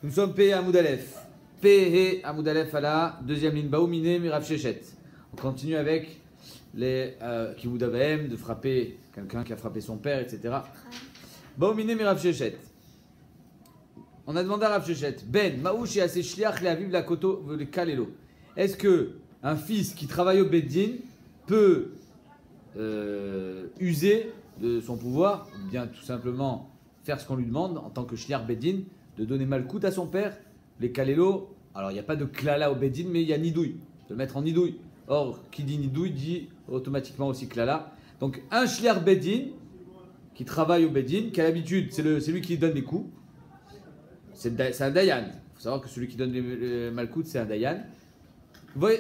Nous sommes P à Moudalef. P à Moudalef à la deuxième ligne. Baoumine Mirav Shechet. On continue avec les Kiboudavem, de frapper quelqu'un qui a frappé son père, etc. Baoumine Mirav Shechet. On a demandé à Rav Shechet, Ben, Maouch et assez shliach le aviv la koto le kalelo. Est-ce que un fils qui travaille au Beddin peut user de son pouvoir, ou bien tout simplement faire ce qu'on lui demande en tant que shliach Beddin, de donner malkout à son père, les kalelo? Alors il n'y a pas de klala au Beddin, mais il y a nidouille, de le mettre en nidouille. Or, qui dit nidouille dit automatiquement aussi klala. Donc un shliach Beddin qui travaille au Beddin, qui a l'habitude, c'est lui qui donne les coups. C'est un dayan. Il faut savoir que celui qui donne les malkout, c'est un dayan.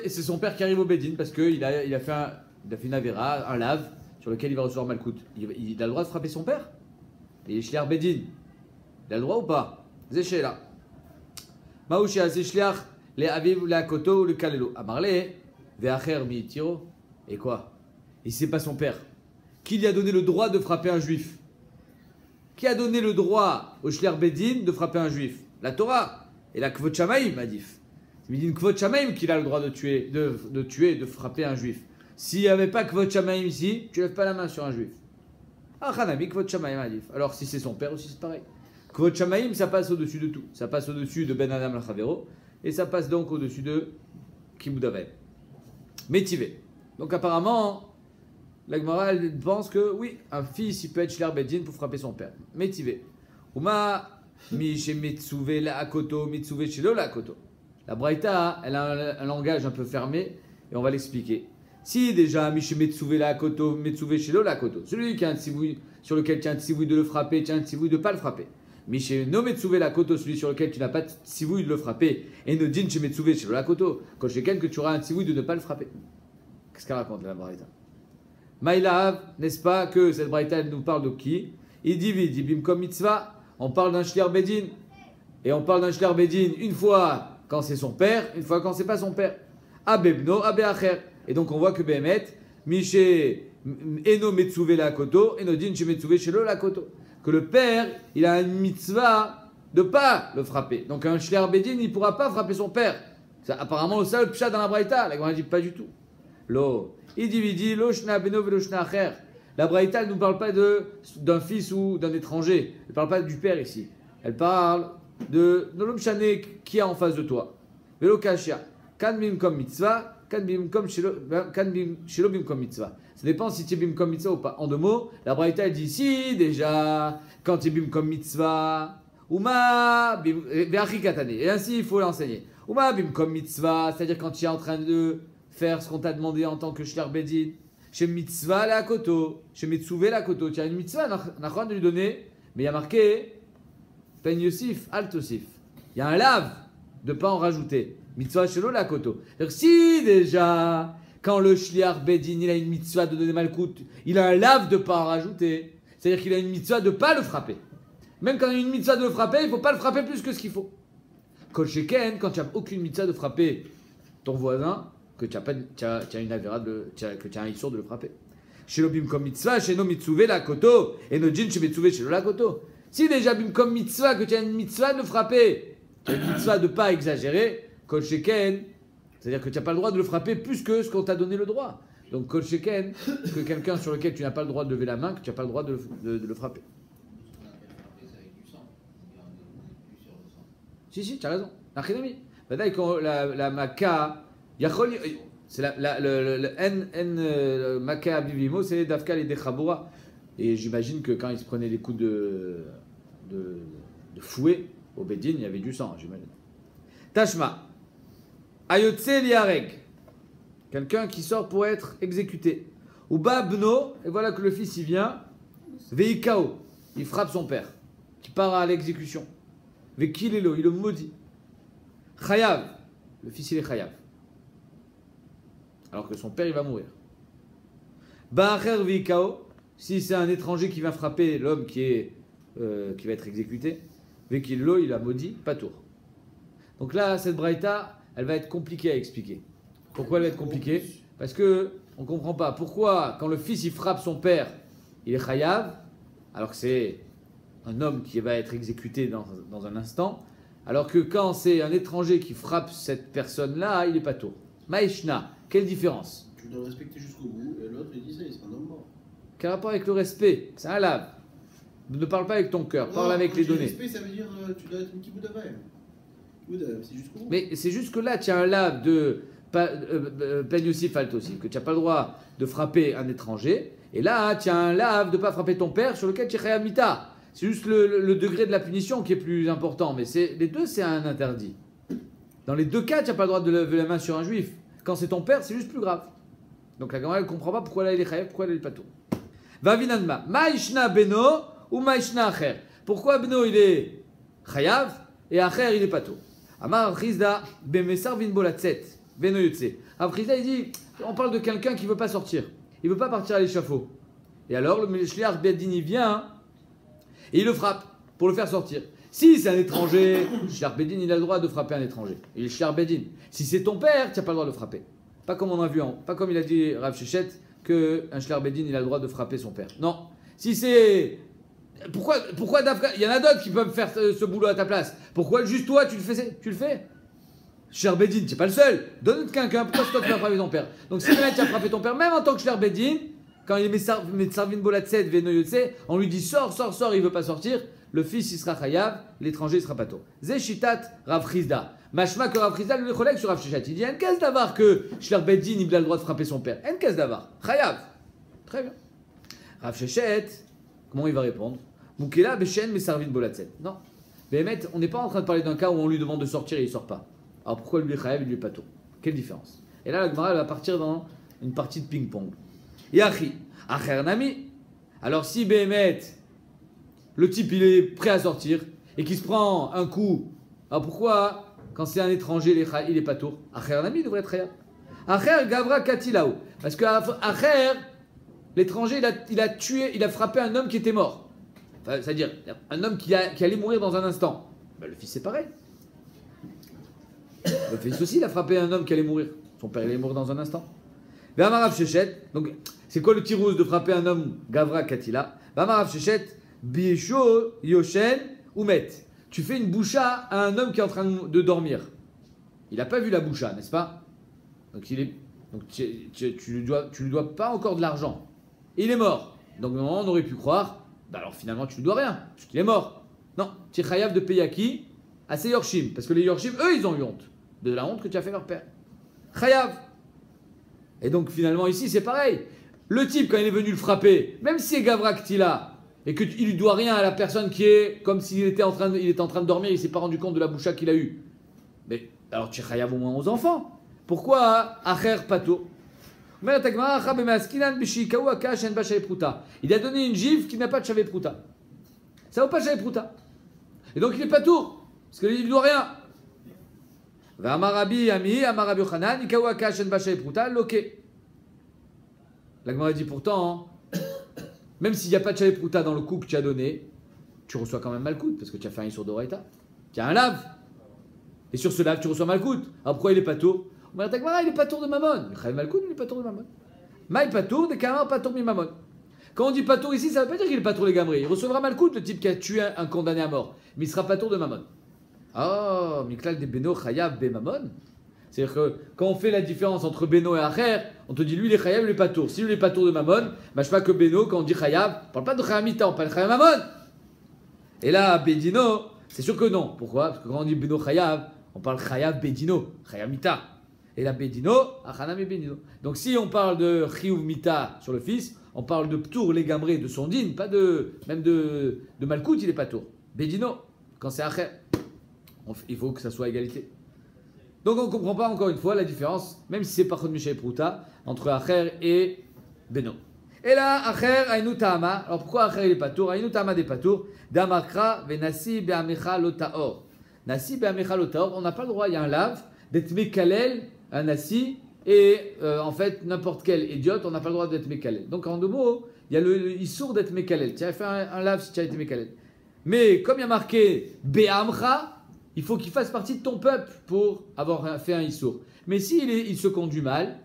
C'est son père qui arrive au Beddin parce qu'il a fait une avéra, un lave, sur lequel il va recevoir malkout. Il a le droit de frapper son père. Il est shliach Beddin. Il a le droit ou pas? Zéché là. Maouché c'est shliach les aviv la koto le kalelo. Amarle ve'acher mi tiro. Et quoi? Et c'est pas son père. Qui lui a donné le droit de frapper un juif? Qui a donné le droit au shliach Beddin de frapper un juif? La Torah et la Kvot Shamaim a dit. C'est une Kvot Shamaim qu'il a le droit de tuer, de frapper un juif. S'il n'y avait pas Kvot Shamaim ici, tu lèves pas la main sur un juif. Ah, Hanami, Kvot Shamaim a dit. Alors si c'est son père aussi, c'est pareil. Kvot Shamaim, ça passe au-dessus de tout. Ça passe au-dessus de Ben Adam Lachavero et ça passe donc au-dessus de Kiboudavem. Métivé. Donc apparemment, la Gemara pense que oui, un fils il peut être shliach Beddin pour frapper son père. Métivé. Uma mi she mitsuve la akoto, mitsuve shelo la akoto. La Braïta, elle a un langage un peu fermé et on va l'expliquer. Si déjà mi she mitsuve la akoto, mitsuve shelo la akoto. Celui qui a un tzivouï, sur lequel tu as un tzivouï de le frapper, tu as un tzivouï de ne pas le frapper. Mi she no mitsuve la akoto, celui sur lequel tu n'as pas de tzivouï de le frapper. Et no din she mitsuve shelo la akoto. Quand chez quelqu'un que tu auras un tzivouï de ne pas le frapper. Qu'est-ce qu'elle raconte la Braïta? Maïlav, n'est-ce pas que cette braïta nous parle de qui? Il dit bimkom mitzvah, on parle d'un shliach Beddin. Et on parle d'un shliach Beddin une fois quand c'est son père, une fois quand c'est pas son père. Abebno, abeacher. Et donc on voit que Behemet, Miché eno metsuve la koto, eno din che metsuve shelo la koto. Que le père, il a une mitzvah de pas le frapper. Donc un shliach Beddin, il ne pourra pas frapper son père. C'est apparemment le seul pshat dans la braïta. La Gemara dit pas du tout. Lo. Il dit Loshna beno veloshna acher. La Braïta ne nous parle pas d'un fils ou d'un étranger. Elle ne parle pas du père ici. Elle parle de l'homme chané qui est en face de toi. Velo kashia. Kan bim kom mitzvah, kan bim shelo bim kom mitzvah. Ça dépend si tu es bim kom mitzvah ou pas. En deux mots, la Braïta dit si déjà, quand tu es bim kom mitzvah, Uma ve'achi katane. Et ainsi il faut l'enseigner. Uma bim kom mitzvah, c'est-à-dire quand tu es en train de faire ce qu'on t'a demandé en tant que shliach Beddin. Chez mitzvah la koto, chez mitsuve la koto, tu as une mitzvah, on a rien de lui donner, mais il y a marqué pen yosif, alt osif. Il y a un lave de ne pas en rajouter. Mitzvah shelo la koto. Si déjà, quand le shliach Beddin il a une mitzvah de donner malkout, il a un lave de ne pas en rajouter. C'est-à-dire qu'il a une mitzvah de ne pas le frapper. Même quand il y a une mitzvah de le frapper, il ne faut pas le frapper plus que ce qu'il faut. Kol sheken, quand tu n'as aucune mitzvah de frapper ton voisin, que tu as une avéra que tu as un issur de le frapper. Chez l'obim comme mitzvah, chez no mitsuve la koto, et no jin chez mitsuve chez la koto. Si déjà bim comme mitzvah, que tu as une mitzvah de le frapper, tu as une mitzvah de ne pas exagérer, kol sheken, c'est-à-dire que tu n'as pas le droit de le frapper plus que ce qu'on t'a donné le droit. Donc kol sheken, que quelqu'un sur lequel tu n'as pas le droit de lever la main, que tu n'as pas le droit de le frapper. Si, tu as raison. La maka. C'est le N Maka Bivimo, c'est Dafka et Dechabura. Et j'imagine que quand ils se prenaient des coups de fouet au Beddin, il y avait du sang, j'imagine. Tashma. Ayotse Liareg. Quelqu'un qui sort pour être exécuté. Ou Babno, et voilà que le fils il vient. Veikao. Il frappe son père, qui part à l'exécution. Vekilelo, il le maudit. Chayav. Le fils il est Chayav. Alors que son père il va mourir. Ba'acher vikao, si c'est un étranger qui va frapper l'homme qui va être exécuté, vekillo il a maudit, pas tour. Donc là cette braïta, elle va être compliquée à expliquer. Pourquoi elle va être compliquée? Parce que on comprend pas pourquoi quand le fils il frappe son père, il est chayav, alors que c'est un homme qui va être exécuté dans un instant, Alors que quand c'est un étranger qui frappe cette personne-là, il est pas tour. Maïshna, quelle différence? Tu dois le respecter jusqu'au bout, et l'autre il dit ça, il sera un homme mort. Quel rapport avec le respect? C'est un lave. Ne parle pas avec ton cœur, parle avec les données. Le respect, ça veut dire tu dois être un petit bout d'avant. C'est jusqu'au bout. Mais c'est juste que là, tu as un lave de peine aussi falte aussi, que tu n'as pas le droit de frapper un étranger. Et là, tu as un lave de ne pas frapper ton père sur lequel tu es khayamita. C'est juste le degré de la punition qui est plus important. Mais les deux, c'est un interdit. Dans les deux cas, tu n'as pas le droit de lever la main sur un juif. Quand c'est ton père, c'est juste plus grave. Donc la Gemara ne comprend pas pourquoi là il est chayav, pourquoi là il est pas tout. Va vinadma, maïshna beno ou maïshna acher. Pourquoi beno il est chayav et acher il est pas tout. Amar Rizda bemesar vinbolatzet beno yotse. Amar Rizda il dit, on parle de quelqu'un qui veut pas sortir, il veut pas partir à l'échafaud. Et alors le shliach bedin il vient et il le frappe pour le faire sortir. Si c'est un étranger, le shliach bedin il a le droit de frapper un étranger. Il est shliach bedin. Si c'est ton père, tu n'as pas le droit de le frapper. Pas comme on a vu, pas comme il a dit Rav Shechet qu'un shliach bedin il a le droit de frapper son père. Non. Si c'est. Pourquoi il y en a d'autres qui peuvent faire ce boulot à ta place. Pourquoi juste toi tu le fais? Shliach bedin, tu n'es pas le seul. Donne quelqu'un, pourquoi c'est toi qui vas frapper ton père? Donc si le mec a frappé ton père, même en tant que shliach bedin, quand il met Sarvin Bolatset, Venoyotse, on lui dit sors, il veut pas sortir. Le fils il sera chayav, l'étranger il sera pato. Zeshitat Rav Chizda. Mashma que Rav Chizda lui collègue sur Rav Shechet. Il dit en cas d'avar que Shliach Bedin il a le droit de frapper son père. En cas d'avar. Chayav. Très bien. Rav Shechet, comment il va répondre? Moukela Beshen Mesarvin Bolatset. Non. Mais on n'est pas en train de parler d'un cas où on lui demande de sortir et il sort pas. Alors pourquoi lui est chayav et lui est pato? Quelle différence? Et là la Gemara va partir dans une partie de ping-pong. Yachi. Acher Nami. Alors si Behemet, le type il est prêt à sortir et qu'il se prend un coup, alors pourquoi quand c'est un étranger il est pas tour? Acher Nami devrait être Chayav. Acher Gavra Katilaou. Parce que Acher, l'étranger il a frappé un homme qui était mort. Enfin, c'est-à-dire un homme qui allait mourir dans un instant. Ben, le fils c'est pareil. Le fils aussi il a frappé un homme qui allait mourir. Son père il allait mourir dans un instant. V'amarav Shechet. Donc c'est quoi le tirouz de frapper un homme Gavra Katila? V'amarav Shechet. Biesho, Yoshen ou Met. Tu fais une boucha à un homme qui est en train de dormir. Il n'a pas vu la boucha, n'est-ce pas? Donc tu lui dois pas encore de l'argent. Il est mort. Donc normalement on aurait pu croire, bah alors finalement tu lui dois rien, parce qu'il est mort. Non, tu es chayav de payer à qui? À ses Yorshim. Parce que les Yorshim, eux, ils ont eu honte. De la honte que tu as fait leur père. Chayav. Et donc finalement ici c'est pareil. Le type quand il est venu le frapper, même si c'est Gavra Ktila, et qu'il lui doit rien à la personne qui est comme s'il était en train de dormir, il s'est pas rendu compte de la boucha qu'il a eue. Mais alors tu chayav au moins aux enfants. Pourquoi acher pato? Il a donné une gifle qui n'a pas de chavé prouta. Ça vaut pas chavé prouta. Et donc il est pas tour parce qu'il lui doit rien. Amarabi ami amarabi Yochanan ikawa kashen bashay prouta loke. La Gemara dit pourtant. Même s'il n'y a pas de chavé prouta dans le coup que tu as donné, tu reçois quand même malkout parce que tu as fait un issour d'oraita. Tu as un lave. Et sur ce lave, tu reçois malkout. Alors pourquoi il est pas tour? Il est pas tour de Mammon. Il est malkout, mais il est pas tour de Mammon. Maï pas tour, des kamar pas tour de Mammon. Quand on dit pas tour ici, ça ne veut pas dire qu'il est pas tour les gamris. Il recevra malkout, le type qui a tué un condamné à mort. Mais il sera pas tour de Mammon. Oh, Miklal de Beno Chayav Be Mammon. C'est-à-dire que quand on fait la différence entre Beno et Acher, on te dit lui il est Chayav, lui il est pas tour. Si lui il est pas tour de Mammon, bah je sais pas que Beno, quand on dit Chayav, on parle pas de Chayamita, on parle de Chayav Mammon. Et là, Bedino, c'est sûr que non. Pourquoi? Parce que quand on dit Beno Chayav, on parle Chayav Bedino, Chayamita. Et la Bedino, Achanam et Bedino. Donc si on parle de Chiyuv Mita sur le fils, on parle de Ptour les gamrés de son din, pas même de Malkout, il est pas tour. Bedino, quand c'est Acher, il faut que ça soit égalité. Donc on ne comprend pas encore une fois la différence, même si c'est pas Chod Mishay Prouta, entre Acher et Beno. Et là, Acher, Aïnou Tahama. Alors pourquoi Acher il est pas tour? Aïnou Tahama des pas tour. Damakra, Venasi Be'amecha Lotaor. Nasi Be'amecha Lotaor, on n'a pas le droit, il y a un lave, d'être Mekalel, un Nasi, et en fait, n'importe quel idiote, on n'a pas le droit d'être Mekalel. Donc en deux mots, il y a le Issour d'être Mekalel. Tu as fait un lave si tu as été Mekalel. Mais comme il y a marqué Be'amcha, il faut qu'il fasse partie de ton peuple pour avoir fait un Issour. Mais s'il il se conduit mal,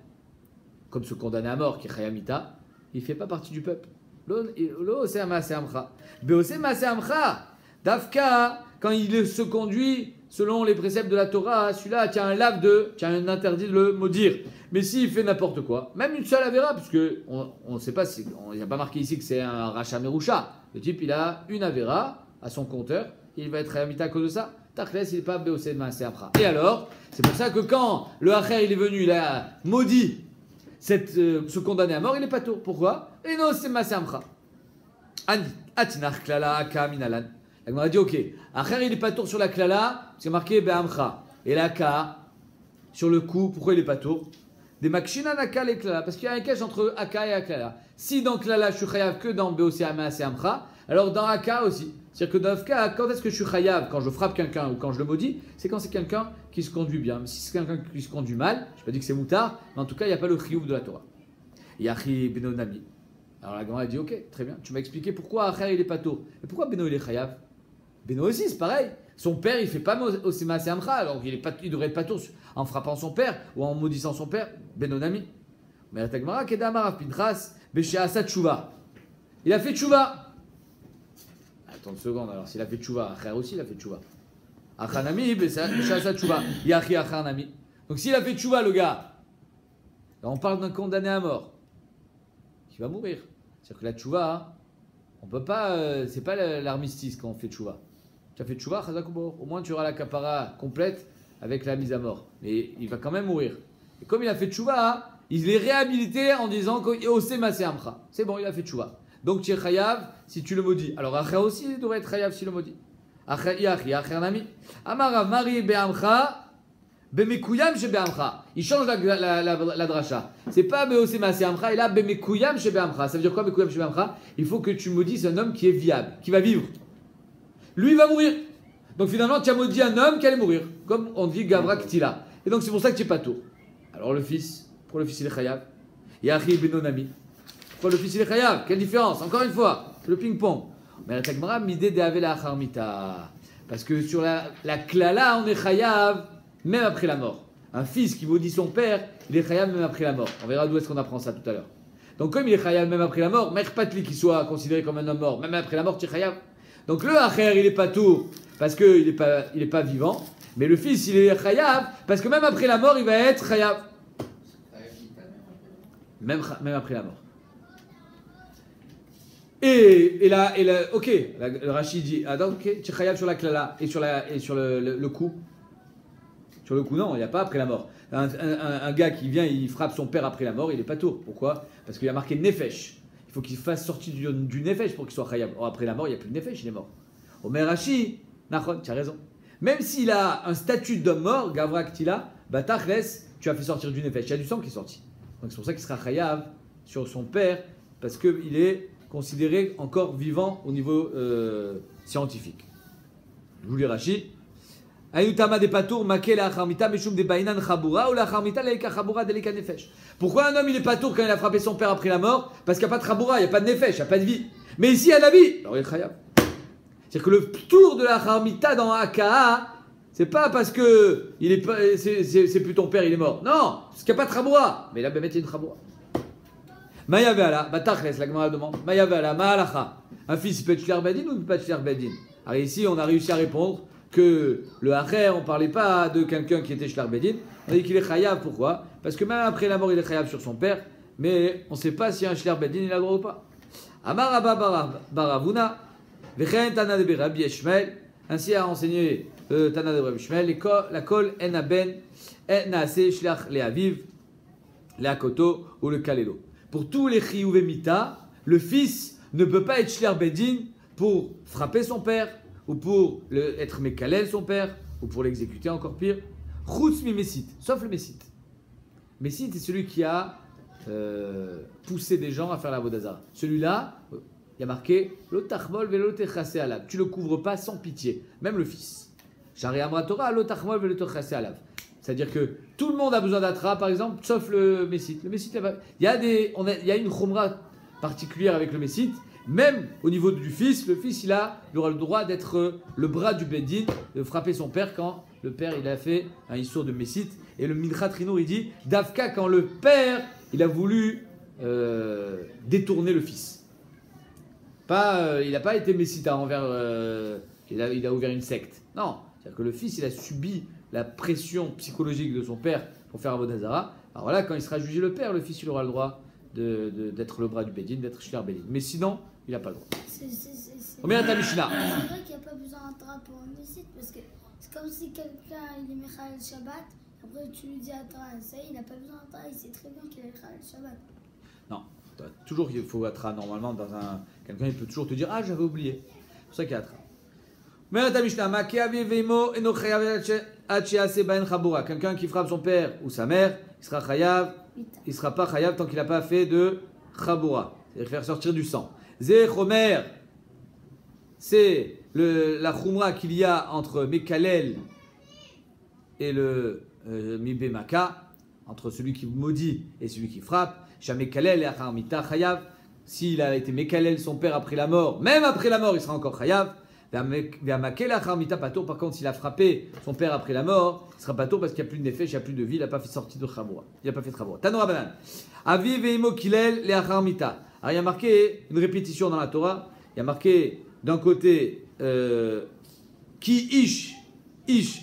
comme ce condamné à mort qui est Chayamita, il ne fait pas partie du peuple. Lo c'est Maase Amcha. Beose Maase Amcha. Dafka quand il se conduit selon les préceptes de la Torah, celui-là, tu as un interdit de le maudire. Mais s'il fait n'importe quoi, même une seule avéra, puisque on ne sait pas si, il n'y a pas marqué ici que c'est un rachat merusha. Le type, il a une avéra à son compteur, il va être réamita à cause de ça. Tachles, il n'est pas béosé de maasé amra. Et alors, c'est pour ça que quand le Acher il est venu, il a maudit ce condamné à mort, il n'est pas tôt. Pourquoi? Et non, c'est maasé amra. Atinach klala aka minalan. La Gemara dit ok, Acher il n'est pas tour sur la klala, c'est marqué be'amcha. Et la ka, sur le coup, pourquoi il n'est pas tour? Des makshina naka les klala, parce qu'il y a un cache entre aka et aklala. Si dans klala je suis chayav que dans beosé maasé amra, alors dans aka aussi. C'est-à-dire que dans aka, quand est-ce que je suis chayav? Quand je frappe quelqu'un ou quand je le maudis, c'est quand c'est quelqu'un qui se conduit bien. Mais si c'est quelqu'un qui se conduit mal, je n'ai pas dit que c'est moutard, mais en tout cas il n'y a pas le chiyuv de la Torah. Yachi benonami. Alors la Gemara dit ok, très bien, tu m'as expliqué pourquoi Acher il est pas tôt. Mais pourquoi Beno il est chayav? Beno aussi c'est pareil. Son père il fait pas Osema Seamcha, alors il devrait être pas tôt en frappant son père ou en maudissant son père. Beno Nami. Mais la Gemara Kedamarav Pintras Besheasa Tshuva. Il a fait Tshuva. Attends une seconde, alors s'il a fait Tshuva, Acher aussi il a fait Tshuva. Achanami Besheasa Tshuva. Yachi Achanami. Donc s'il a fait Tshuva le gars, là, on parle d'un condamné à mort qui va mourir. C'est-à-dire que la tchouva, on peut pas, c'est pas l'armistice quand on fait tchouva. Tu as fait tchouva, chazakubo. Au moins tu auras la kapara complète avec la mise à mort. Mais il va quand même mourir. Et comme il a fait tchouva, il est réhabilité en disant qu'Ose Masé Amcha. C'est bon, il a fait tchouva. Donc tu es chayav si tu le maudis. Alors Acher aussi il devrait être chayav si le maudit. Acher Yachi, Acher Nami. Amarav Mari Be'amcha. Bemekouyam chez Be'amcha. Il change la dracha. C'est pas Beosé Masé Amcha, il a Bemekouyam chez Be'amcha. Ça veut dire quoi Bemekouyam chez Be'amcha? Il faut que tu maudisses un homme qui est viable, qui va vivre. Lui, il va mourir. Donc finalement, tu as maudit un homme qui allait mourir. Comme on dit Gavra Ktila. Et donc c'est pour ça que tu n'es pas tôt. Alors le fils, pourquoi le fils il est chayav? Yachi Benonami. Pourquoi le fils il est chayav? Quelle différence? Encore une fois, le ping-pong. Mais la Tagmara, midé de Avela Acharmita. Parce que sur la klala, on est chayav. Même après la mort. Un fils qui maudit son père, il est chayav même après la mort. On verra d'où est-ce qu'on apprend ça tout à l'heure. Donc comme il est chayav même après la mort, Mère Patli qu'il soit considéré comme un homme mort, même après la mort, tu es chayav. Donc le Acher, il est pas tour parce qu'il n'est pas vivant. Mais le fils, il est chayav parce que même après la mort, il va être chayav. Même après la mort. Et là, ok, le Rachid dit, ah donc, ok, tu es chayav sur la klala et sur le coup. Sur le coup, non, il n'y a pas après la mort. Un gars qui vient, il frappe son père après la mort, il n'est pas tour. Pourquoi? Parce qu'il y a marqué Nefesh. Il faut qu'il fasse sortir du Nefesh pour qu'il soit chayav. Or, après la mort, il n'y a plus de Nefesh, il est mort. Omer Rashi, Nachon, tu as raison. Même s'il a un statut d'homme mort, Gavra Ktila, Batachles, tu as fait sortir du Nefesh. Il y a du sang qui est sorti. Donc c'est pour ça qu'il sera chayav sur son père, parce qu'il est considéré encore vivant au niveau scientifique. Je vous lis Rashi. Pourquoi un homme il est pas tour quand il a frappé son père après la mort? Parce qu'il n'y a pas de chaboura, il n'y a pas de nefesh, il n'y a pas de vie. Mais ici il y a de la vie, alors il est chayav. C'est-à-dire que le tour de la charmita dans Aka, c'est pas parce que c'est plus ton père, il est mort. Non, parce qu'il n'y a pas de chaboura. Mais là, il y a une chaboura. Maya ve'ala, batachles, la Gemara demande. Maya ve'ala, ma'alacha. Un fils, il peut être shliach bedin ou il peut pas être shliach bedin? Alors ici, on a réussi à répondre que le Acher, on ne parlait pas de quelqu'un qui était shliach bedin. On a dit qu'il est chayav. Pourquoi? Parce que même après la mort, il est chayav sur son père. Mais on ne sait pas si un shliach bedin, il a le droit ou pas. Amar Abba Baravuna, vechen Tana de Rabbi Yishmael. Ainsi a enseigné Tana de Rabbi Yishmael. La kol en aben en naase shliach le aviv, le akoto ou le kalelo. Pour tous les chiyuv mita, le fils ne peut pas être shliach bedin pour frapper son père, ou pour être mekalel son père, ou pour l'exécuter encore pire. Chutz mi messit, sauf le messit. Messit est celui qui a poussé des gens à faire la vodazara. Celui-là, il y a marqué lo tachmol velo techase alav. Tu le couvres pas sans pitié, même le fils. Shari amra Torah lo tachmol velo techase alav. C'est-à-dire que tout le monde a besoin d'atra, par exemple, sauf le messit. Le messit, il y a une chumra particulière avec le messit. Même au niveau du fils, le fils il aura le droit d'être le bras du Beddin, de frapper son père quand le père il a fait un issour de messit. Et le Minchat Rinour il dit Davka quand le père il a voulu détourner le fils. Il n'a pas été messita envers il a ouvert une secte. Non, c'est-à-dire que le fils, il a subi la pression psychologique de son père pour faire Avodah Zara. Alors voilà, quand il sera jugé le père, le fils, il aura le droit d'être le bras du Bédine, d'être Shliach Bédine. Mais sinon, il n'a pas le droit. Combien ta Mishnah? C'est vrai qu'il n'y a pas besoin d'un Torah pour un homicide, parce que c'est comme si quelqu'un il est Mechal Shabbat, après tu lui dis à Torah, ça y est, il n'a pas besoin d'un Torah, il sait très bien qu'il est Mechal Shabbat. Non, toujours il faut être normalement dans un. Quelqu'un il peut toujours te dire ah j'avais oublié. C'est pour ça qu'il y a Atra. Mais ta Mishnah, quelqu'un qui frappe son père ou sa mère, il sera chayav, il sera pas chayav tant qu'il n'a pas fait de chabura, c'est-à-dire faire sortir du sang. Zé chomer, c'est la chumra qu'il y a entre Mekalel et le Mibemaka, entre celui qui maudit et celui qui frappe. Shamekalel et Acharmita chayav. S'il a été Mekalel, son père après la mort, même après la mort, il sera encore chayav. Ve'amakel Acharmita pato. Par contre, s'il a frappé son père après la mort, il sera pato parce qu'il n'y a plus de nefesh, il n'y a plus de vie, il n'a pas fait sortir de chabura. Il n'a pas fait de chabura. Tanora banan. Avi ve'imo kilel le Acharmita. Alors il y a marqué une répétition dans la Torah. Il y a marqué d'un côté Ki ish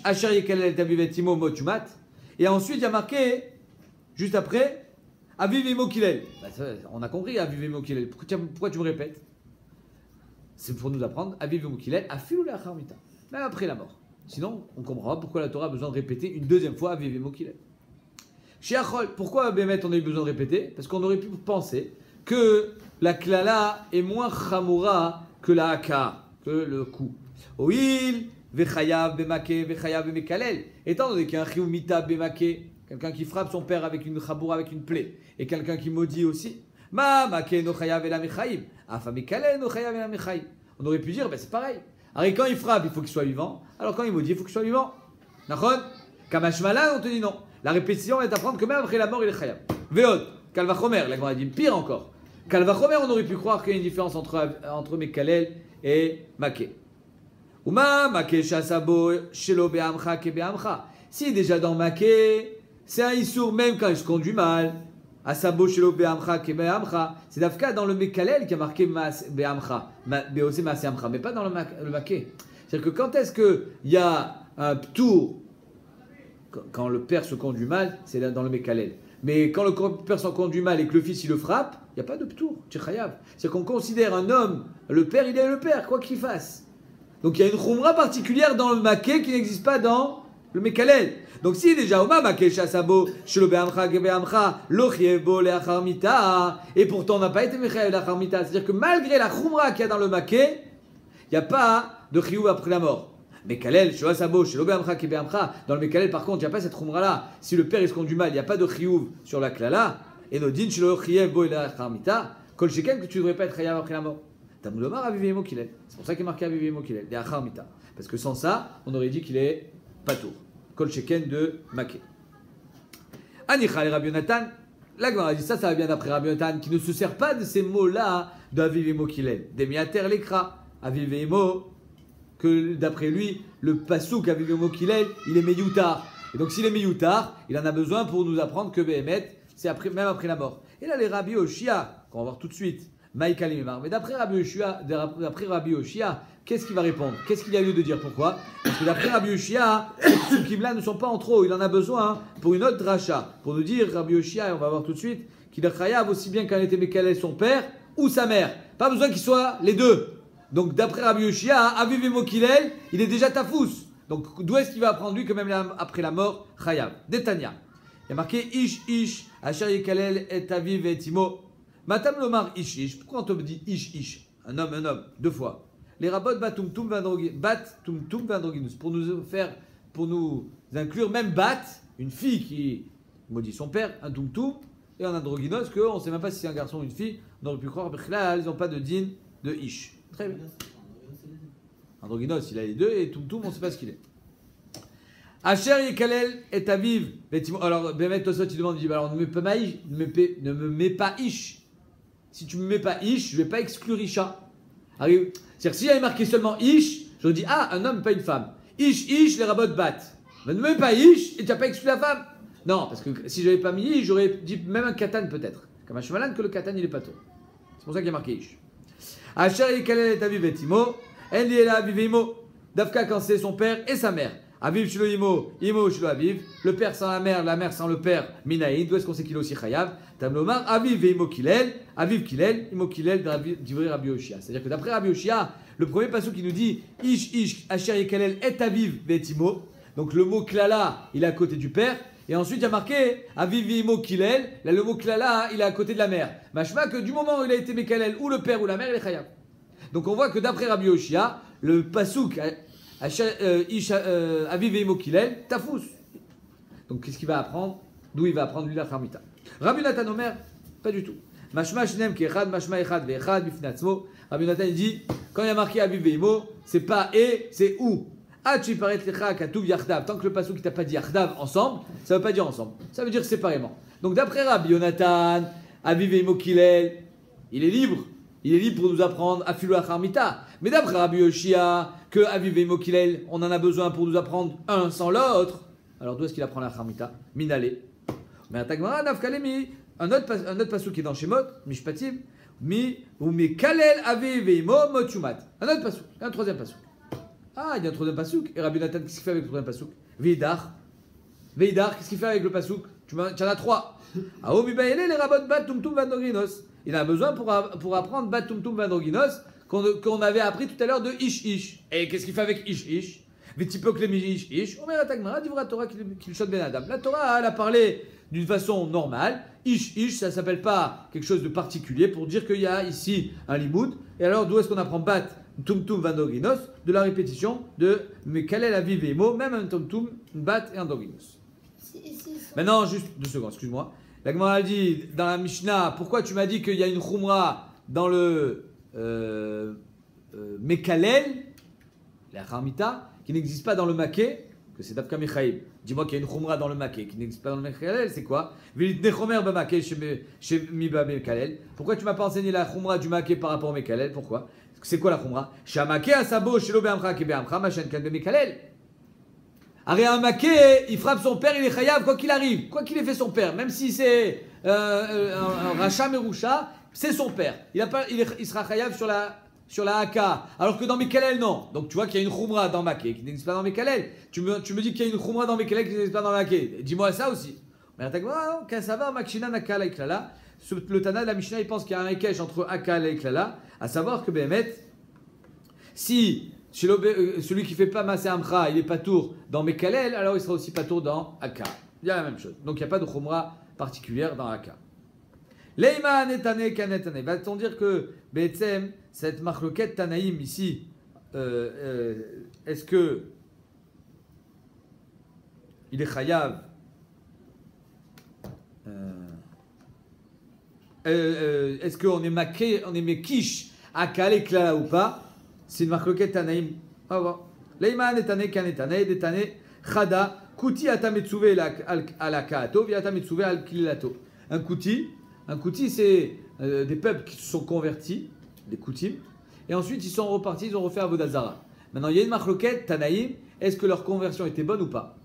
asher yekalel tavivetimo motumat. Et ensuite il y a marqué juste après Aviv imo kilel. On a compris Aviv imo kilel. Pourquoi tu me répètes? C'est pour nous apprendre Aviv imo kilel afilou la acharmita. Même après la mort. Sinon on comprendra pourquoi la Torah a besoin de répéter une deuxième fois Aviv imo kilel. Shiachol, pourquoi Bémet on a eu besoin de répéter? Parce qu'on aurait pu penser que la klala est moins chamoura que la haka, que le coup. Oil, vechayav bemake, vechayav bemekalel. Étant donné qu'il y a un chiyuv mita bemake, quelqu'un qui frappe son père avec une chamoura, avec une plaie, et quelqu'un qui maudit aussi. Ma make no chayav ela mechaim, afa mekalel no chayav ela mechaim. On aurait pu dire, ben c'est pareil. Alors quand il frappe, il faut qu'il soit vivant. Alors quand il maudit, il faut qu'il soit vivant. Nachon, kamashmalan, on te dit non. La répétition est d'apprendre que même après la mort, il est chayav. Veod, kalvachomer, la Gemara dit pire encore. Kalvachomer, on aurait pu croire qu'il y a une différence entre Mekalel et Maké. Uma Maké shasabo shelo be'amcha ke be'amcha. Si déjà dans Maké, c'est un issour même quand il se conduit mal. Asabo shelo be'amcha ke be'amcha. C'est d'Afka dans le Mekalel qui a marqué be'amcha, be'ose ma'ase'amcha, mais pas dans le Maké. C'est-à-dire que quand est-ce qu'il y a un tour, quand le père se conduit mal, c'est dans le Mekalel. Mais quand le père se conduit mal et que le fils il le frappe, il n'y a pas de ptour, tchechayav. C'est qu'on considère un homme, le père il est le père, quoi qu'il fasse. Donc il y a une chumra particulière dans le maké qui n'existe pas dans le mekalel. Donc si déjà Oma maké shasabo shelo be'amcha ke be'amcha lo chiyebo le'acharmita, et pourtant on n'a pas été mechayev le'acharmita, c'est-à-dire que malgré la chumra qu'il y a dans le maké, il n'y a pas de chiyuv après la mort. Mekalel, Shoasabo, Shelo Be'amcha Ke Be'amcha. Dans le Mekalel, par contre, il n'y a pas cette chumra là. Si le père il se conduit mal, il n'y a pas de chiyuv sur la klala. Et Nodin, Shelo Chiyev Bo Ela Acharmita. Kol Sheken, que tu ne devrais pas être chayav après la mort. Tamulomar Aviv Emo Kilel. C'est pour ça qu'il est marqué Aviv Emo Kilel, des Acharmita. Parce que sans ça, on aurait dit qu'il est patour. Kol Sheken de Maké. Anicha et Rabbi Yonatan. La Gemara dit ça va bien d'après Rabbi Yonatan, qui ne se sert pas de ces mots-là d'Aviv Emo Kilel. Demiater Lekra. Aviv Emo. Que d'après lui, le pasouk avec le mot qu'il est, il est meyoutar. Et donc s'il est meyoutar, il en a besoin pour nous apprendre que Behemet, c'est après, même après la mort. Et là les Rabbi Oshia, qu'on va voir tout de suite, Maïka Limemar. Mais d'après Rabbi Oshia, qu'est-ce qu'il va répondre? Qu'est-ce qu'il y a lieu de dire? Pourquoi? Parce que d'après Rabbi Oshia, ces psukim-là ne sont pas en trop. Il en a besoin pour une autre dracha. Pour nous dire, Rabbi Oshia, et on va voir tout de suite, qu'il a chayav aussi bien quand il était Mekalel son père ou sa mère. Pas besoin qu'ils soient les deux. Donc d'après Rabbi Yoshia, Aviv Emo Kilel, il est déjà tafous. Donc d'où est-ce qu'il va apprendre lui que même après la mort, chayav? Détania. Il y a marqué Ish, Asher Yekalel et Aviv et Timo. Matam Lomar Ish. Pourquoi on te dit Ish? Un homme, deux fois. Les rabbins bat tum vandroginus. Pour nous inclure même bat, une fille qui maudit son père, un tum et un androgynos, qu'on ne sait même pas si c'est un garçon ou une fille. On aurait pu croire, là, ils n'ont pas de din de Ish. Très bien. Androgynos, il a les deux, et Tumtum, on ne sait pas ce qu'il est. Asher Yekalel et Aviv. Alors, Bémet Tosot, il demande, il dit, alors ne me mets pas Ish. Si tu ne me mets pas Ish, je ne vais pas exclure Isha. C'est-à-dire que s'il y avait marqué seulement Ish, je dis, un homme, pas une femme. Ish, les rabots battent. Mais ne me mets pas Ish, et tu n'as pas exclu la femme. Non, parce que si je n'avais pas mis Ish, j'aurais dit même un katan peut-être. Comme un chevalan, que le katan, il est pas tôt. C'est pour ça qu'il y a marqué Ish. Asher Yekalel et Aviv et Timo, en li ela Aviv imo. Dafka quand c'est son père et sa mère. Aviv shelo imo, imo shelo aviv. Le père sans la mère sans le père, minaïd. D'où est-ce qu'on sait qu'il est aussi chayav? Tamlomar, aviv et imo kilel, aviv kilel, imo kilel d'ivri Rabbi Yoshia. C'est-à-dire que d'après Rabbi Yoshia, le premier passage qui nous dit ish asher yekalel et aviv et imo. Donc le mot klala, il est à côté du père. Et ensuite, il y a marqué aviv et imo kilel. Là, le mot klala, il est à côté de la mère. Machma que du moment où il a été mekalel, ou le père ou la mère, il est chayav. Donc on voit que d'après Rabbi Yoshia, le pasouk Aviv et Imo Kilel, Tafous. Donc qu'est-ce qu'il va apprendre? D'où il va apprendre lui la Kharmita. Rabbi Nathan Omer, pas du tout. Mashma shnem ki echad, mashma echad ve'echad bifnatzmo. Rabbi Nathan il dit, quand il y a marqué Aviv et Imo, c'est pas et, c'est ou. Achi paret lecha katuv yachdav. Tant que le pasouk qui t'a pas dit yachdav ensemble, ça veut pas dire ensemble. Ça veut dire séparément. Donc d'après Rabbi Yonatan, Aviv et Imo Kilel, il est libre. Il est libre pour nous apprendre à Afilou Acharmita. Mais d'après Rabbi Yoshia, que Aviv et Mokilel, on en a besoin pour nous apprendre un sans l'autre. Alors d'où est-ce qu'il apprend la Acharmita? Minale. Mais à Tagmara, Nafkalemi, un autre passou qui est dans Shemot, Mishpatim, ou Mekalel Aviv et Imo Motumat. Un autre passou, un troisième passou. Ah, il y a un troisième passou. Et Rabbi Nathan, qu'est-ce qu'il fait avec le troisième passou? Veidar, qu'est-ce qu'il fait avec le passou? Tu en as trois. Aomi Bayele, les rabot bat tumtum vandogrinos. Il a besoin pour apprendre Bat Tumtum Vandroginos qu'on avait appris tout à l'heure de Ish. Et qu'est-ce qu'il fait avec Ish? Ish. On met la Tagmara, dit la Torah qu'il chante Ben Adam. La Torah, elle a parlé d'une façon normale. Ish, ça ne s'appelle pas quelque chose de particulier pour dire qu'il y a ici un limoud. Et alors, d'où est-ce qu'on apprend Bat Tumtum Vandroginos? De la répétition de Mekalel Aviv et Imo, même un Tumtum, Bat et un Androginos. Maintenant, juste 2 secondes, excuse-moi. La Gemara dit dans la Mishnah, pourquoi tu m'as dit qu'il y a une khumra dans le Mekalel, la Kharmita, qui n'existe pas dans le Maké, que c'est Dafka Mechaïb. Dis-moi qu'il y a une khumra dans le Maké qui n'existe pas dans le Mekalel, c'est quoi? Pourquoi tu m'as pas enseigné la khumra du Maké par rapport au Mekalel? Pourquoi? C'est quoi la khumra? Shamake asabo shelo be'amcha ke be'amcha machan kan be'Mekalel. Arrêt un maquet, il frappe son père, il est chayav quoi qu'il arrive, quoi qu'il ait fait son père, même si c'est un rachat meroucha, c'est son père. Il sera chayav sur la haka, alors que dans Mekalel non. Donc tu vois qu'il y a une khumra dans maquet qui n'existe pas dans Mekalel. Tu me dis qu'il y a une khumra dans Mekalel qui n'existe pas dans maquet. Dis-moi ça aussi. Mais quand ça va, makshina naka la iklala. Le Tana de la Mishnah, il pense qu'il y a un ekech entre haka et iklala, à savoir que Behemet, si celui qui fait pas Masé Amcha, il est patour dans Mekalel, alors il sera aussi patour dans Aka. Il y a la même chose. Donc il n'y a pas de khumra particulière dans Aka. Leima netane kanetane. Va-t-on dire que Be'etzem, cette machloket Tanaïm ici, est-ce que il est chayav? Est-ce qu'on est maké, on est mekish Aka l'éclat ou pas? C'est une marque Tanaïm. Au revoir. Leima netane kanetane detane chada kuti atametsuve al kaato vi atametsuve al kilato. Un kuti c'est des peuples qui se sont convertis, des koutim, et ensuite ils sont repartis, ils ont refait Avodazara. Maintenant il y a une marque Tanaïm. Est-ce que leur conversion était bonne ou pas?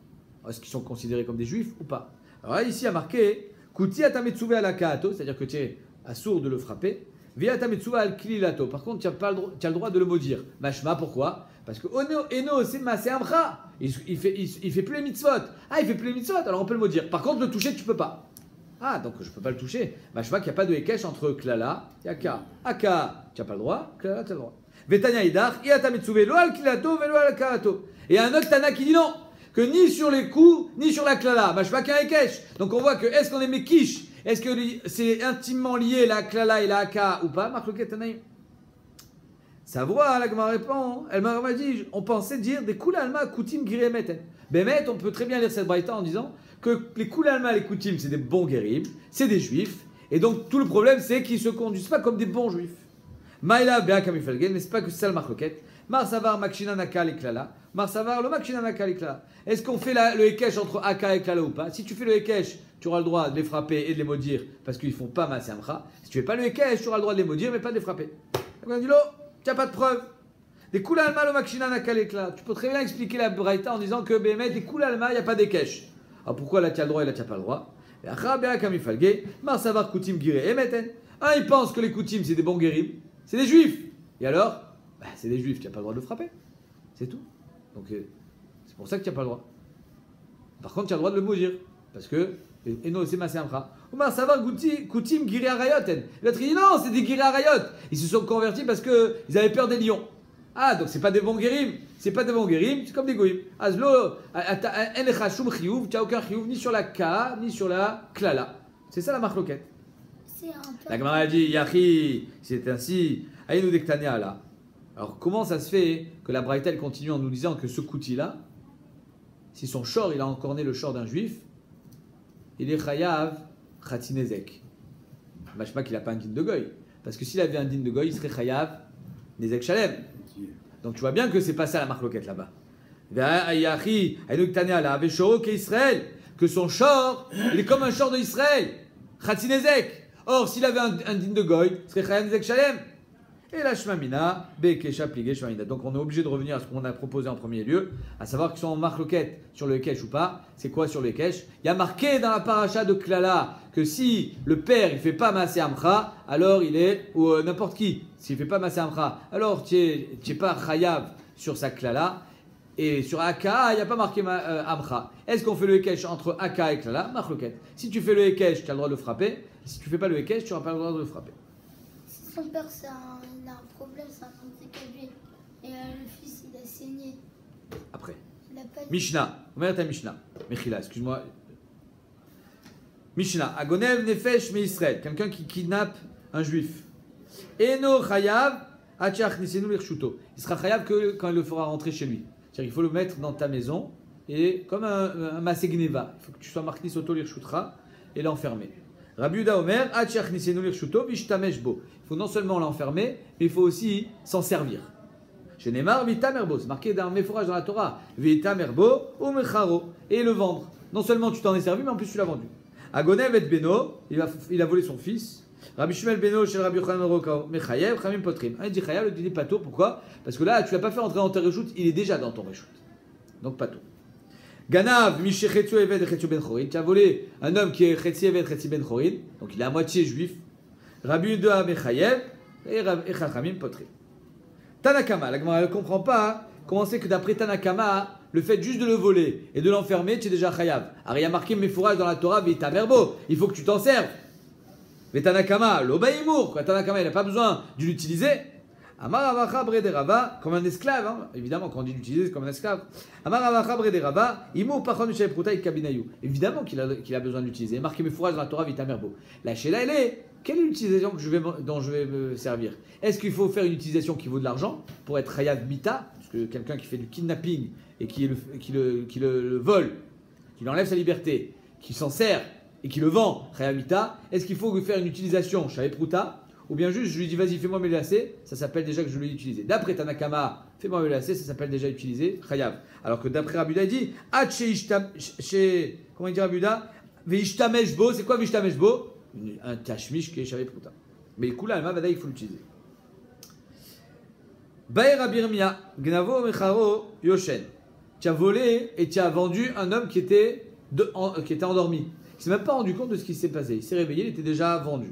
Est-ce qu'ils sont considérés comme des juifs ou pas? Alors là, ici il y a marqué kuti atametsuve al kaato, c'est-à-dire que tu es assourd de le frapper. Par contre, tu as le droit de le maudire. Mashma, pourquoi? Parce que Eno, c'est Masé Amcha. Il fait plus les mitzvot. Ah, il fait plus les mitzvot, alors on peut le maudire. Par contre, le toucher, tu peux pas. Ah, donc je peux pas le toucher. Mashma, qu'il n'y a pas de Hekesh entre Klala et Aka. Aka, tu n'as pas le droit. Klala, tu as le droit. Vetanya Idach, Iata Mitsuve, lo al Kilato, velo al Kaato. Et il y a un autre Tana qui dit non, que ni sur les coups, ni sur la Klala. Mashma, qu'il y a un Hekesh. Donc on voit que est-ce qu'on est Mekish? Est-ce que c'est intimement lié la klala et la haka ou pas? Marc le Ketanaïm. Ça voit, la Gemara répond. Elle m'a dit, on pensait dire des kulalma kutim giremeten. Bémet, on peut très bien lire cette braïta en disant que les kulalma et les kutim, c'est des bons guérim, c'est des juifs. Et donc tout le problème, c'est qu'ils se conduisent pas comme des bons juifs. Maïla bea kamifelgen, mais c'est pas que c'est ça le marloquette. Marsavar makshina naka le klala. Marsavar le makshina naka le klala. Est-ce qu'on fait le hekesh entre haka et klala ou pas? Si tu fais le hekesh, tu auras le droit de les frapper et de les maudire parce qu'ils ne font pas Masé Amcha. Si tu ne fais pas le Hekesh, tu auras le droit de les maudire mais pas de les frapper. Donc on a dit, tu n'as pas de preuve. Des Koulalma, le Makshina Nakalekla. Tu peux très bien expliquer la Braïta en disant que Bémet, des Koulalma, il n'y a pas d'Hekesh. Alors pourquoi là tu as le droit et là tu n'as pas le droit? Un, il pense que les Koutim, c'est des bons guérim, c'est des juifs. Et alors, c'est des juifs, tu n'as pas le droit de le frapper. C'est tout. Donc c'est pour ça que tu n'as pas le droit. Par contre, tu as le droit de le maudire. Parce que, Eno, c'est Maséamra. Omar, ça va, Koutim, Giri Arayoten. L'autre, il dit non, c'est des Giri Arayot. Ils se sont convertis parce qu'ils avaient peur des lions. Ah, donc c'est pas des bons guérim. C'est pas des bons guérim, c'est comme des goïm. Azlo, Enecha Shum Chiyuv, tu n'as aucun Chiyuv ni sur la Ka, ni sur la Klala. C'est ça la marloquette. La Gemara a dit, Yahi, c'est ainsi. Aïnou Dektania là. Alors comment ça se fait que la Braïta elle continue en nous disant que ce Kouti-là, si son shor, il a encore né le shor d'un juif, il est chayav Khatinezek. Bah, je sais pas qu'il n'a pas un din de goy. Parce que s'il avait un din de goy, il serait chayav Nezek Shalem. Donc tu vois bien que c'est pas ça la marloquette là-bas. Que son shor, il est comme un shor de Israël. Khatinezek. Or, s'il avait un din de goy, il serait chayav Nezek Shalem. Et la shmamina, bekesha pligé shmamina. Donc on est obligé de revenir à ce qu'on a proposé en premier lieu, à savoir qu'ils sont en marloquette sur le Hekesh ou pas. C'est quoi sur le Hekesh? Il y a marqué dans la paracha de Klala que si le père il fait pas Maaseh Amcha, alors il est, ou n'importe qui, s'il fait pas Maaseh Amcha, alors tu n'es pas chayav sur sa Klala. Et sur Aka, il n'y a pas marqué Amcha. Est-ce qu'on fait le Hekesh entre Aka et Klala? Marloquette. Si tu fais le Hekesh, tu as le droit de le frapper. Si tu fais pas le Hekesh, tu n'auras pas le droit de le frapper. Si son père il a un problème, c'est un handicapé. Et le fils il a saigné. Après. Il a pas Mishnah. On va ta Mishnah. Mechila, excuse-moi. Mishnah. Agonev nefesh me Israël. Quelqu'un qui kidnappe un juif. Eno chayav achach nisenu l'irchuto. Il sera chayav que quand il le fera rentrer chez lui. C'est-à-dire qu'il faut le mettre dans ta maison et comme un masegneva. Il faut que tu sois marqué soto l'irchutra et l'enfermer. Rabbi Yehuda Omer, achach nisenu l'irchuto vishtamesh bo. Il faut non seulement l'enfermer, mais il faut aussi s'en servir. Chez Neymar, vitamerbo, c'est marqué dans mes forages dans la Torah. Vitamerbo ou mecharo. Et le vendre. Non seulement tu t'en es servi, mais en plus tu l'as vendu. Agonev et Beno, il a volé son fils. Rabbi Shmuel Beno chez Rabbi Yochanan Rokao, Mechayev, Chamim Potrim. Il dit Chayav, il dit Pato, pourquoi? Parce que là, tu l'as pas fait entrer dans ton reshoot, il est déjà dans ton reshoot. Donc Pato. Ganav, Mishe Chetio Eved Chetio Ben Chorin. Tu as volé un homme qui est Chetio Eved Chetio Ben Chorin, donc il est à moitié juif. Rabbi Yehuda Mechayev et Chachamim Potrim. Tanakama, la Gemara ne comprend pas comment c'est que d'après Tanakama, le fait juste de le voler et de l'enfermer, tu es déjà chayav. Alors il y a marqué mes fourrages dans la Torah, Vitamerbo, il faut que tu t'en serves. Mais Tanakama, l'obaïmour, Tanakama il n'a pas besoin de l'utiliser. Amar Avacha Brederava, comme un esclave, hein. Évidemment quand on dit l'utiliser c'est comme un esclave. Amar Avacha Brederava, Imo Pachon Pruta et Kabinayu. Évidemment qu'il a besoin de l'utiliser. Il y a marqué mes fourrages dans la Torah, Vitamerbo. La Sheila elle est. Quelle est l'utilisation dont je vais me servir? Est-ce qu'il faut faire une utilisation qui vaut de l'argent pour être chayav mita, parce que quelqu'un qui fait du kidnapping et qui le vole, qui lui enlève sa liberté, qui s'en sert et qui le vend, chayav mita, est-ce qu'il faut faire une utilisation chayav pruta, ou bien juste je lui dis vas-y fais-moi mes lacets, ça s'appelle déjà que je l'ai utilisé. D'après Tanakama, fais-moi mes lacets, ça s'appelle déjà utilisé chayav. Alors que d'après Rabuda il dit comment il dit Rabuda, veishtameshbo, c'est quoi veishtameshbo? Un tashmish qui est chavé pruta. Mais kula alma vada il faut l'utiliser. Baïra birmia gnavo mecharo yoshen. Tu as volé et tu as vendu un homme qui était endormi. Il s'est même pas rendu compte de ce qui s'est passé. Il s'est réveillé, il était déjà vendu.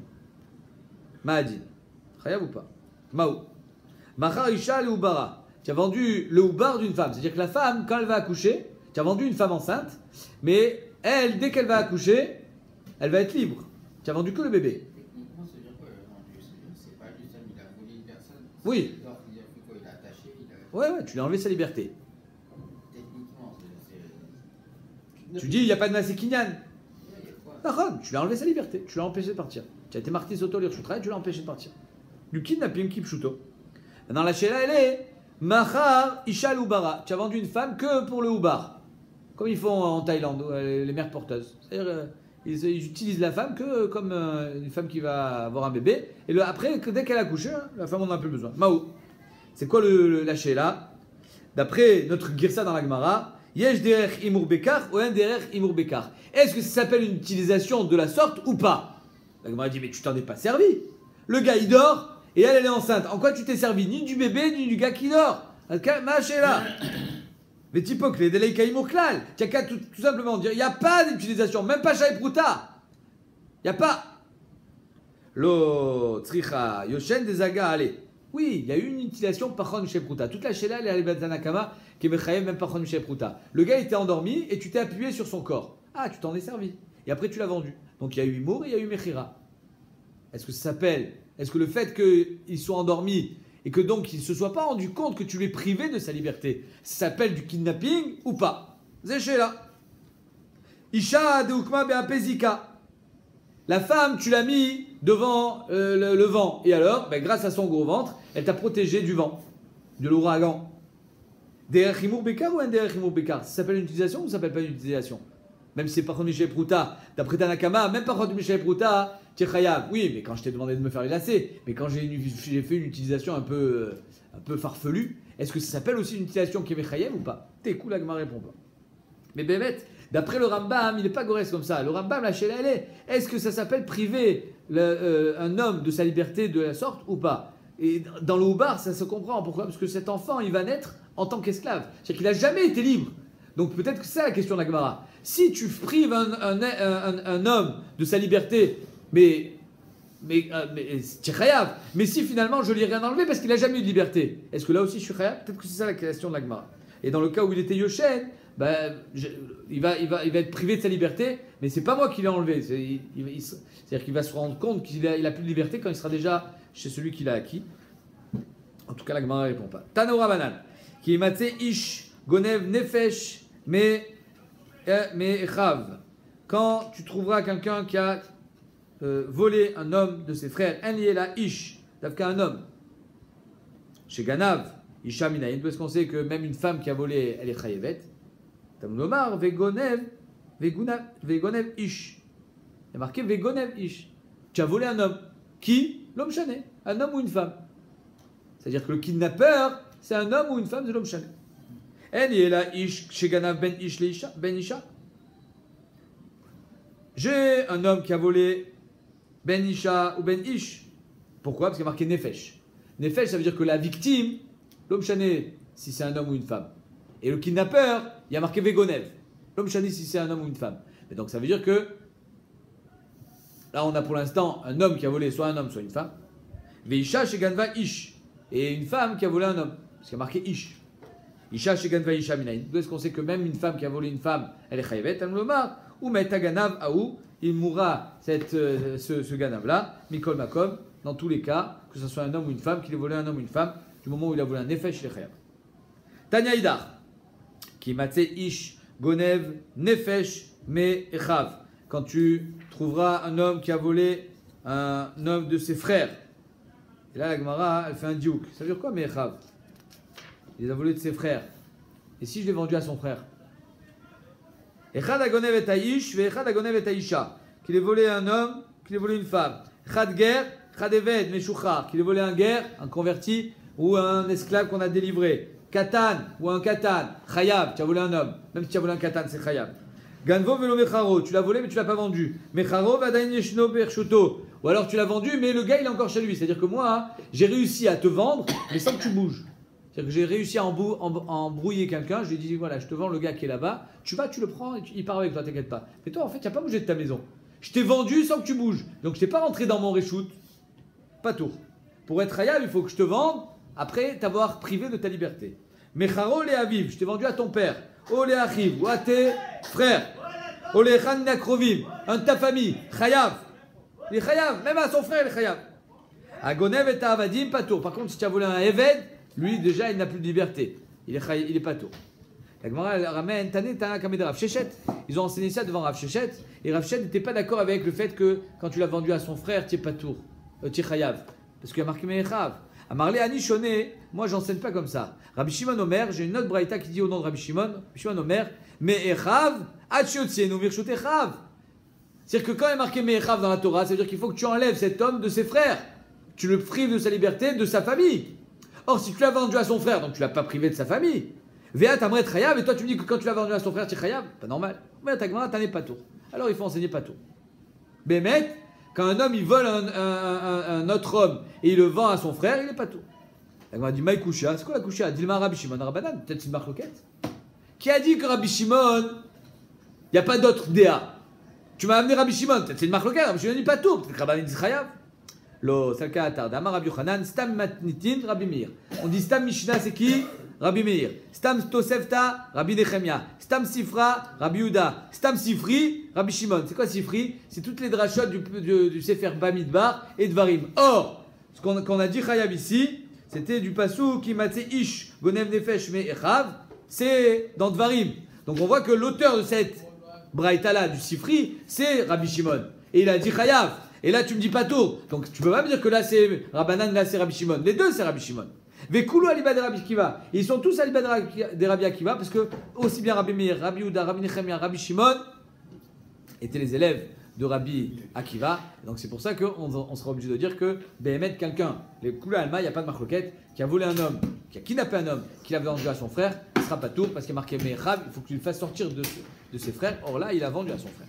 Mahadin. Chayav ou pas? Mao. Machar isha le ubara. Tu as vendu le ubar d'une femme. C'est-à-dire que la femme, quand elle va accoucher, tu as vendu une femme enceinte, mais elle, dès qu'elle va accoucher, elle va être libre. Tu as vendu que le bébé. Techniquement, ça veut dire quoi vendu? C'est pas juste il a volé une personne. Oui. Il a fait quoi? Il a attaché. Ouais, tu lui as enlevé sa liberté. Techniquement, Tu dis, il n'y a pas de Maaseh Kinyan. Tu lui as enlevé sa liberté. Tu l'as empêché de partir. Tu as été marqué Soto l'Irchutra et tu l'as empêché de partir. Du kidnapping kipshuto. Maintenant, la Sheila, elle est Machar Ishal Ubara. Tu as vendu une femme que pour le Ubar. Comme ils font en Thaïlande, les mères porteuses. C'est-à-dire. Ils utilisent la femme que comme une femme qui va avoir un bébé. Et après, dès qu'elle a accouché, la femme en a plus besoin. Mao. C'est quoi la Sheila? D'après notre Girsa dans la Gemara, Yesh derech imur bekar ou un derech imur bekar. Est-ce que ça s'appelle une utilisation de la sorte ou pas? La Gemara dit, mais tu t'en es pas servi. Le gars, il dort et elle est enceinte. En quoi tu t'es servi? Ni du bébé, ni du gars qui dort. Ma Sheila. Mais typo que les délais kaïmour klal. Tu n'as qu'à tout simplement dire, il n'y a pas d'utilisation, même pas chayav pruta. Il n'y a pas. Lo tzricha yoshen des aga allez. Oui, il y a eu une utilisation Pachon Mishel Pruta. Toute la Sheila, elle est à Tanakama, qui est Mechayev, même Pachon Mishel Pruta. Le gars était endormi et tu t'es appuyé sur son corps. Ah, tu t'en es servi. Et après, tu l'as vendu. Donc il y a eu Imour et il y a eu Mechira. Est-ce que ça s'appelle? Est-ce que le fait qu'il soit endormi et que donc il ne se soit pas rendu compte que tu l'es privé de sa liberté, ça s'appelle du kidnapping ou pas? Zéchéla. Isha de Ukma Beapezika. La femme, tu l'as mis devant le vent. Et alors, grâce à son gros ventre, elle t'a protégé du vent, de l'ouragan. Derech Himour Bekar ou un Derech Himour Bekar? Ça s'appelle une utilisation ou ça s'appelle pas une utilisation? Même si c'est par contre Michel Pruta, d'après Tanakama, même par contre Michel Pruta, tu es chayav. Oui, mais quand je t'ai demandé de me faire les lacets, mais quand j'ai fait une utilisation un peu farfelue, est-ce que ça s'appelle aussi une utilisation qui est chayav ou pas? T'es cool, la Gemara répond pas. Mais Bémet, d'après le Rambam, il n'est pas gorès comme ça. Le Rambam, la chez est-ce que ça s'appelle priver un homme de sa liberté de la sorte ou pas? Et dans le Houbar, ça se comprend. Pourquoi? Parce que cet enfant, il va naître en tant qu'esclave. C'est-à-dire qu'il n'a jamais été libre. Donc peut-être que c'est ça la question de la Gemara. Si tu prives un homme de sa liberté, mais tu es chayav. Mais si finalement je lui ai rien enlevé parce qu'il n'a jamais eu de liberté, est-ce que là aussi je suis chayav? Peut-être que c'est ça la question de la Gemara. Et dans le cas où il était Yoshen, il va être privé de sa liberté, mais c'est pas moi qui l'ai enlevé. C'est-à-dire qu'il va se rendre compte qu'il a plus de liberté quand il sera déjà chez celui qui l'a acquis. En tout cas, la Gemara ne répond pas. Tanoura Banan, qui est matzé ish, gonev nefesh, mais echav. Quand tu trouveras quelqu'un qui a volé un homme de ses frères, un lié la ish, d'avka un homme. Chez Ganav, isha minayin, parce qu'on sait que même une femme qui a volé, elle est chayevet. Tamnomar, vegonev ish. Il y a marqué vegonev ish. Tu as volé un homme. Qui? L'homme chané. Un homme ou une femme. C'est-à-dire que le kidnappeur, c'est un homme ou une femme de l'homme chané. En yela ish chez Ganav ben ish ben isha. J'ai un homme qui a volé ben isha ou ben ish. Pourquoi? Parce qu'il y a marqué nefesh. Nefesh, ça veut dire que la victime, l'homme chané, si c'est un homme ou une femme. Et le kidnappeur, il y a marqué Vegonev. L'homme chané, si c'est un homme ou une femme. Et donc ça veut dire que là, on a pour l'instant un homme qui a volé soit un homme, soit une femme. Veisha chez Ganva ish. Et une femme qui a volé un homme. Parce qu'il y a marqué ish. Isha chez Ganva isha minayin. D'où est-ce qu'on sait que même une femme qui a volé une femme, elle est chayevet, elle me marre. Ou meta ganav aou. Il mourra ce ganav-là, mikol makom, dans tous les cas, que ce soit un homme ou une femme, qu'il ait volé un homme ou une femme, du moment où il a volé un nefesh, il est chayav. Tanya Idar, qui matse ish, gonev, nefesh, me echav. Quand tu trouveras un homme qui a volé un homme de ses frères, et là la Gemara, elle fait un diouk. Ça veut dire quoi, me echav? Il les a volés de ses frères. Et si je l'ai vendu à son frère? Echad agonev et aish, ve echad agonev et aisha. Qu'il ait volé un homme, qu'il ait volé une femme. Echad ger, echad eved, meshuchar. Qu'il ait volé un guerre, un converti ou un esclave qu'on a délivré. Katan ou un katan, chayav, tu as volé un homme. Même si tu as volé un katan, c'est chayav. Ganvo velo mecharo, tu l'as volé mais tu l'as pas vendu. Mecharo vadain yeshno bershoto. Ou alors tu l'as vendu mais le gars il est encore chez lui. C'est-à-dire que moi, j'ai réussi à te vendre mais sans que tu bouges. C'est-à-dire que j'ai réussi à embrouiller quelqu'un, je lui ai dit voilà, je te vends le gars qui est là-bas, tu vas, tu le prends, et il part avec toi, t'inquiète pas. Mais toi en fait, tu n'as pas bougé de ta maison. Je t'ai vendu sans que tu bouges. Donc je t'ai pas rentré dans mon reshoot. Pas tour. Pour être chayav, il faut que je te vende après t'avoir privé de ta liberté. Mecharo le aviv, je t'ai vendu à ton père. O le achiv, ou à tes frères. O le chan nakrovim, un de ta famille, chayav. Il est chayav, même à son frère il est chayav. Agonev et avadim, pas tour. Par contre, si tu as volé un eved, lui, déjà, il n'a plus de liberté. Il est pas tôt. La Gemara ramène Tana Kamed Rav Shechet. Ils ont enseigné ça devant Rav Shechet. Et Rav Shechet n'était pas d'accord avec le fait que quand tu l'as vendu à son frère, tu n'es pas tour. Tu es chayav. Parce qu'il y a marqué Mechav. À Marlé Ani Shoné, moi, j'enseigne pas comme ça. Rabbi Shimon Omer, j'ai une autre braïta qui dit au nom de Rabbi Shimon Omer, Mechav, Achiotsienu Virshut Echav. C'est-à-dire que quand il y a marqué Mechav dans la Torah, ça veut dire qu'il faut que tu enlèves cet homme de ses frères. Tu le prives de sa liberté, de sa famille. Or, si tu l'as vendu à son frère, donc tu l'as pas privé de sa famille. Véa t'amret chayav, et toi tu me dis que quand tu l'as vendu à son frère, tu es chayav. Pas normal. Mais ta gmara, t'en es pas tour. Alors il faut enseigner pas tour. Bémet, quand un homme il vole un autre homme et il le vend à son frère, il est pas tour. La gmara dit Maï Kusha, c'est quoi la Kusha? Dilma Rabbi Shimon Rabbanan, peut-être c'est une marloquette. Qui a dit que Rabbi Shimon, il n'y a pas d'autre DA? Tu m'as amené Rabbi Shimon, peut-être c'est une marloquette. Rabbi Shimon dit pas tour, peut-être que Rabbanan dit chayav. Lo salka atar. Damar Rabbi Yochanan, stam matnitin Rabbi Meir. On dit stam Mishnah, c'est qui? Rabbi Meir. Stam Tosefta, Rabbi Nechemia. Stam Sifra, Rabbi Yehuda. Stam Sifri, Rabbi Shimon. C'est quoi Sifri? C'est toutes les drachot du Sefer Bamidbar et Dvarim. Or, ce qu'on a dit Chayab ici, c'était du pasou qui matse ish, gonev nefesh me echav, c'est dans Dvarim. Donc on voit que l'auteur de cette braïta-là, du Sifri, c'est Rabbi Shimon. Et il a dit Chayav. Et là tu me dis pas tour. Donc tu peux pas me dire que là c'est Rabbanan, là c'est Rabbi Shimon. Les deux c'est Rabbi Shimon. Vekulu aliba de Rabbi Akiva. Ils sont tous aliba de Rabbi Akiva parce que aussi bien Rabbi Meir, Rabbi Yehuda, Rabbi Nechemia, Rabbi Shimon étaient les élèves de Rabbi Akiva. Donc c'est pour ça qu'on sera obligé de dire que Behemet, quelqu'un, les Kula Alma, il n'y a pas de marloquette, qui a volé un homme, qui a kidnappé un homme, qui l'a vendu à son frère, il ne sera pas tour parce qu'il y a marqué Mechav, il faut que tu le fasses sortir de ses frères. Or là, il a vendu à son frère.